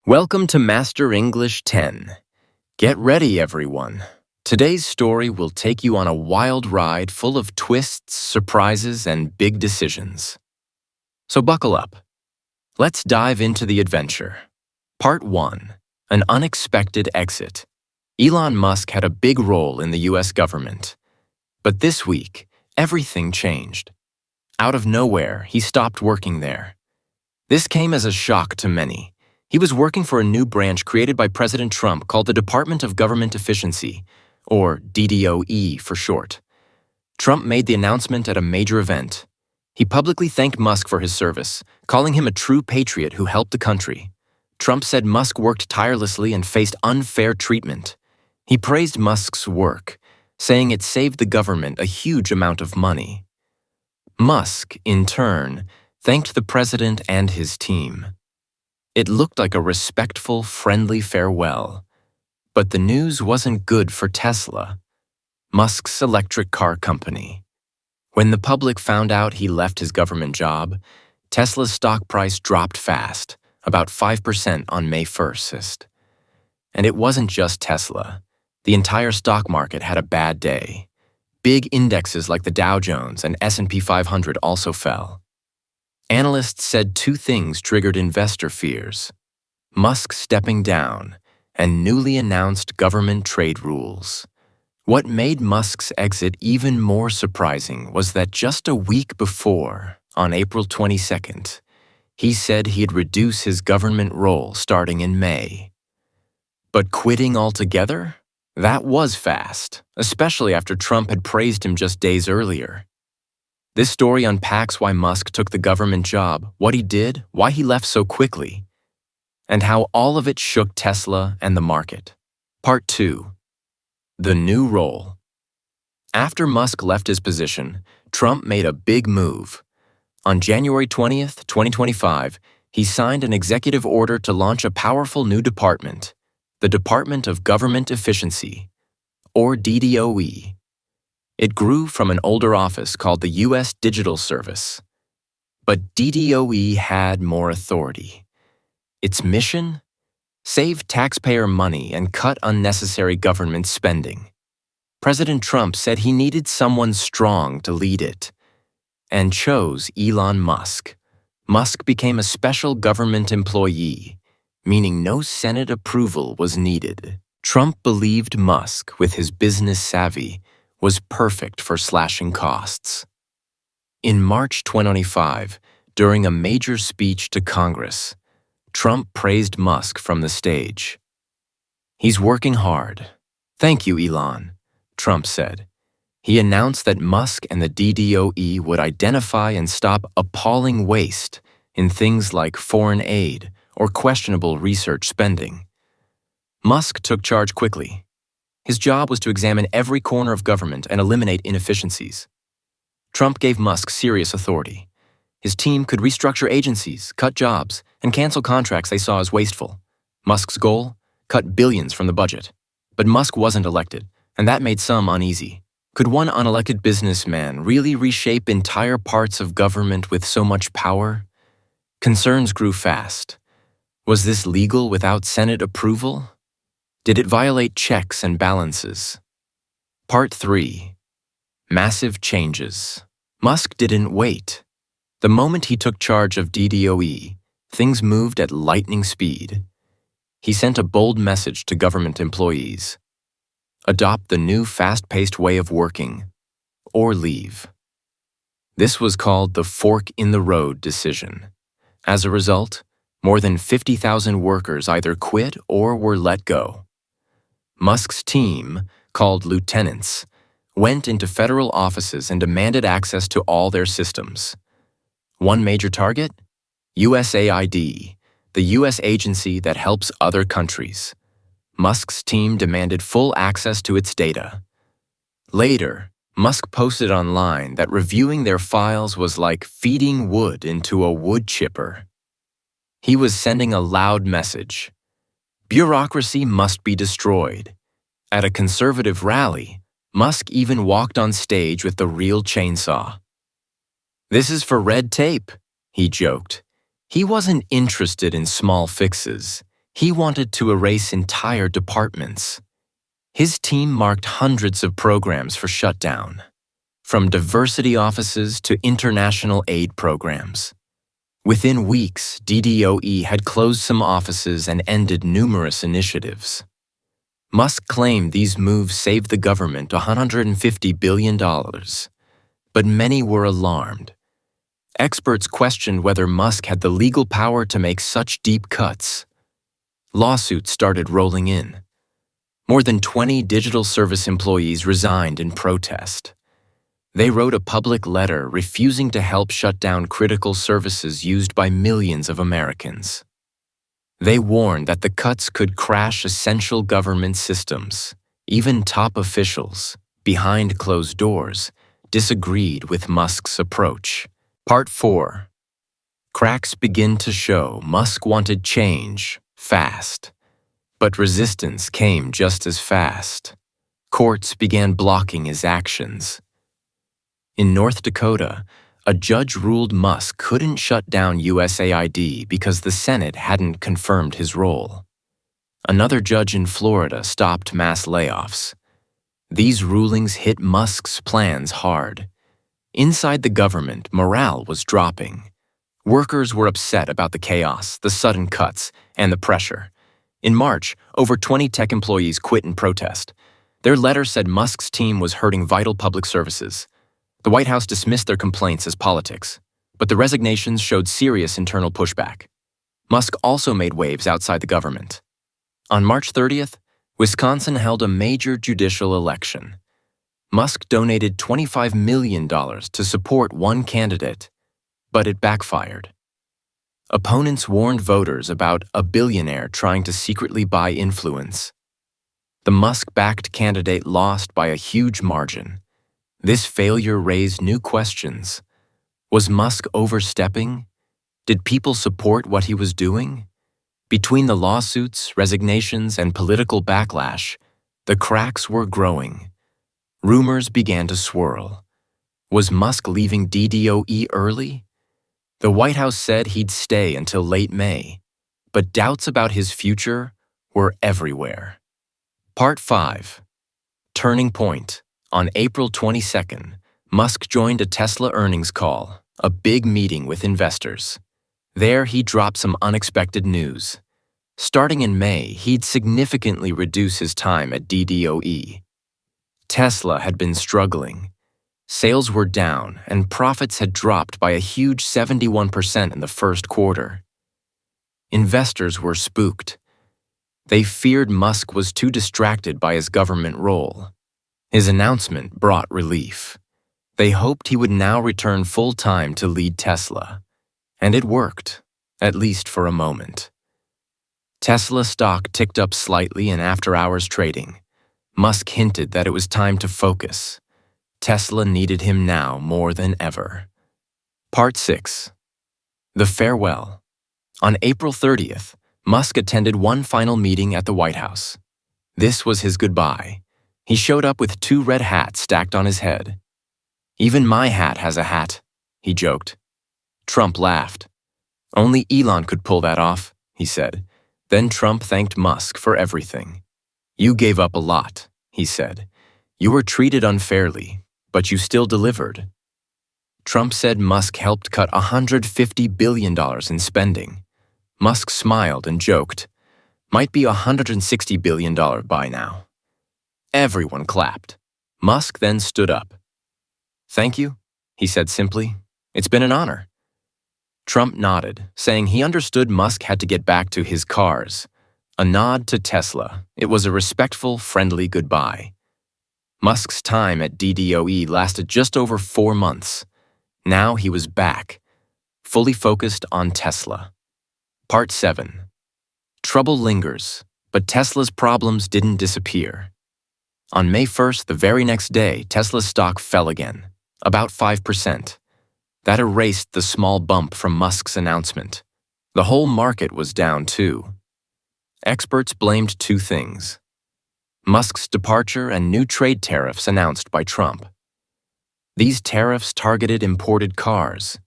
Welcome to Master English 10. Get ready, everyone. Today's story will take you on a wild ride full of twists, surprises, and big decisions. So buckle up. Let's dive into the adventure. Part 1. An unexpected exit. Elon Musk had a big role in the US government. But this week, everything changed. Out of nowhere, he stopped working there. This came as a shock to many. He was working for a new branch created by President Trump called the Department of Government Efficiency, or DDOE for short. Trump made the announcement at a major event. He publicly thanked Musk for his service, calling him a true patriot who helped the country. Trump said Musk worked tirelessly and faced unfair treatment. He praised Musk's work, saying it saved the government a huge amount of money. Musk, in turn, thanked the president and his team. It looked like a respectful, friendly farewell. But the news wasn't good for Tesla, Musk's electric car company. When the public found out he left his government job, Tesla's stock price dropped fast, about 5% on May 1st. And it wasn't just Tesla. The entire stock market had a bad day. Big indexes like the Dow Jones and S&P 500 also fell. Analysts said two things triggered investor fears: Musk stepping down and newly announced government trade rules. What made Musk's exit even more surprising was that just a week before, on April 22nd, he said he'd reduce his government role starting in May. But quitting altogether? That was fast, especially after Trump had praised him just days earlier. This story unpacks why Musk took the government job, what he did, why he left so quickly, and how all of it shook Tesla and the market. Part 2. The new role. After Musk left his position, Trump made a big move. On January 20th, 2025, he signed an executive order to launch a powerful new department, the Department of Government Efficiency, or DDOE. It grew from an older office called the U.S. Digital Service. But DDOE had more authority. Its mission? Save taxpayer money and cut unnecessary government spending. President Trump said he needed someone strong to lead it, and chose Elon Musk. Musk became a special government employee, meaning no Senate approval was needed. Trump believed Musk, with his business savvy, was perfect for slashing costs. In March 2025, during a major speech to Congress, Trump praised Musk from the stage. "He's working hard. Thank you, Elon," Trump said. He announced that Musk and the DDOE would identify and stop appalling waste in things like foreign aid or questionable research spending. Musk took charge quickly. His job was to examine every corner of government and eliminate inefficiencies. Trump gave Musk serious authority. His team could restructure agencies, cut jobs, and cancel contracts they saw as wasteful. Musk's goal? Cut billions from the budget. But Musk wasn't elected, and that made some uneasy. Could one unelected businessman really reshape entire parts of government with so much power? Concerns grew fast. Was this legal without Senate approval? Did it violate checks and balances? Part 3. Massive changes. Musk didn't wait. The moment he took charge of DDOE, things moved at lightning speed. He sent a bold message to government employees: adopt the new fast-paced way of working, or leave. This was called the fork-in-the-road decision. As a result, more than 50,000 workers either quit or were let go. Musk's team, called lieutenants, went into federal offices and demanded access to all their systems. One major target? USAID, the U.S. agency that helps other countries. Musk's team demanded full access to its data. Later, Musk posted online that reviewing their files was like feeding wood into a wood chipper. He was sending a loud message. Bureaucracy must be destroyed. At a conservative rally, Musk even walked on stage with the real chainsaw. "This is for red tape," he joked. He wasn't interested in small fixes. He wanted to erase entire departments. His team marked hundreds of programs for shutdown, from diversity offices to international aid programs. Within weeks, DDoE had closed some offices and ended numerous initiatives. Musk claimed these moves saved the government $150 billion, but many were alarmed. Experts questioned whether Musk had the legal power to make such deep cuts. Lawsuits started rolling in. More than 20 digital service employees resigned in protest. They wrote a public letter refusing to help shut down critical services used by millions of Americans. They warned that the cuts could crash essential government systems. Even top officials, behind closed doors, disagreed with Musk's approach. Part 4. Cracks begin to show. Musk wanted change, fast. But resistance came just as fast. Courts began blocking his actions. In North Dakota, a judge ruled Musk couldn't shut down USAID because the Senate hadn't confirmed his role. Another judge in Florida stopped mass layoffs. These rulings hit Musk's plans hard. Inside the government, morale was dropping. Workers were upset about the chaos, the sudden cuts, and the pressure. In March, over 20 tech employees quit in protest. Their letter said Musk's team was hurting vital public services. The White House dismissed their complaints as politics, but the resignations showed serious internal pushback. Musk also made waves outside the government. On March 30th, Wisconsin held a major judicial election. Musk donated $25 million to support one candidate, but it backfired. Opponents warned voters about a billionaire trying to secretly buy influence. The Musk-backed candidate lost by a huge margin. This failure raised new questions. Was Musk overstepping? Did people support what he was doing? Between the lawsuits, resignations, and political backlash, the cracks were growing. Rumors began to swirl. Was Musk leaving DDoE early? The White House said he'd stay until late May, but doubts about his future were everywhere. Part 5. Turning Point. On April 22nd, Musk joined a Tesla earnings call, a big meeting with investors. There, he dropped some unexpected news. Starting in May, he'd significantly reduce his time at DDoE. Tesla had been struggling. Sales were down, and profits had dropped by a huge 71% in the first quarter. Investors were spooked. They feared Musk was too distracted by his government role. His announcement brought relief. They hoped he would now return full-time to lead Tesla. And it worked, at least for a moment. Tesla stock ticked up slightly in after-hours trading. Musk hinted that it was time to focus. Tesla needed him now more than ever. Part 6. The Farewell. On April 30th, Musk attended one final meeting at the White House. This was his goodbye. He showed up with 2 red hats stacked on his head. "Even my hat has a hat," he joked. Trump laughed. "Only Elon could pull that off," he said. Then Trump thanked Musk for everything. "You gave up a lot," he said. "You were treated unfairly, but you still delivered." Trump said Musk helped cut $150 billion in spending. Musk smiled and joked, "Might be $160 billion by now." Everyone clapped. Musk then stood up. "Thank you," he said simply. "It's been an honor." Trump nodded, saying he understood Musk had to get back to his cars. A nod to Tesla. It was a respectful, friendly goodbye. Musk's time at DDoE lasted just over 4 months. Now he was back, fully focused on Tesla. Part 7. Trouble lingers, but Tesla's problems didn't disappear. On May 1st, the very next day, Tesla's stock fell again, about 5%. That erased the small bump from Musk's announcement. The whole market was down too. Experts blamed 2 things: Musk's departure and new trade tariffs announced by Trump. These tariffs targeted imported cars,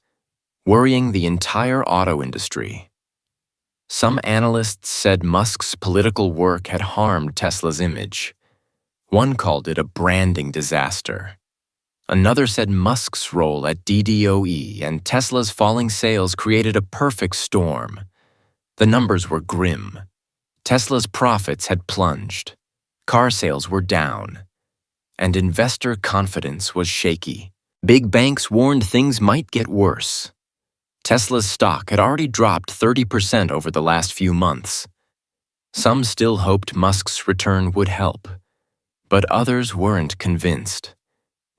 worrying the entire auto industry. Some analysts said Musk's political work had harmed Tesla's image. One called it a branding disaster. Another said Musk's role at DDOE and Tesla's falling sales created a perfect storm. The numbers were grim. Tesla's profits had plunged. Car sales were down. And investor confidence was shaky. Big banks warned things might get worse. Tesla's stock had already dropped 30% over the last few months. Some still hoped Musk's return would help, but others weren't convinced.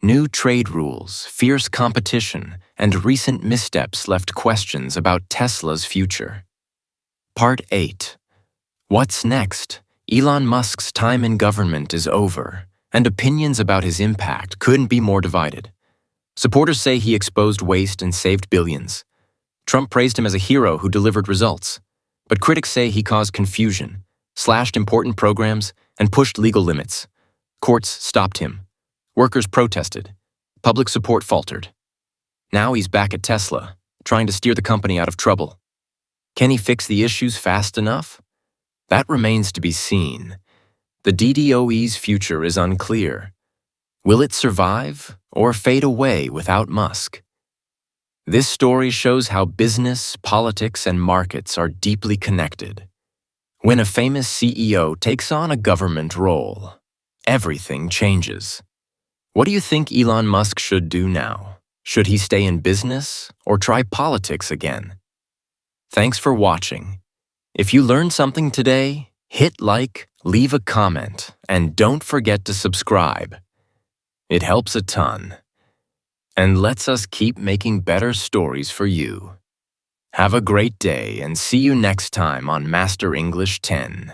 New trade rules, fierce competition, and recent missteps left questions about Tesla's future. Part 8. What's next? Elon Musk's time in government is over, and opinions about his impact couldn't be more divided. Supporters say he exposed waste and saved billions. Trump praised him as a hero who delivered results. But critics say he caused confusion, slashed important programs, and pushed legal limits. Courts stopped him. Workers protested. Public support faltered. Now he's back at Tesla, trying to steer the company out of trouble. Can he fix the issues fast enough? That remains to be seen. The DDOE's future is unclear. Will it survive or fade away without Musk? This story shows how business, politics, and markets are deeply connected. When a famous CEO takes on a government role, everything changes. What do you think Elon Musk should do now? Should he stay in business or try politics again? Thanks for watching. If you learned something today, hit like, leave a comment, and don't forget to subscribe. It helps a ton and lets us keep making better stories for you. Have a great day and see you next time on Master English 10.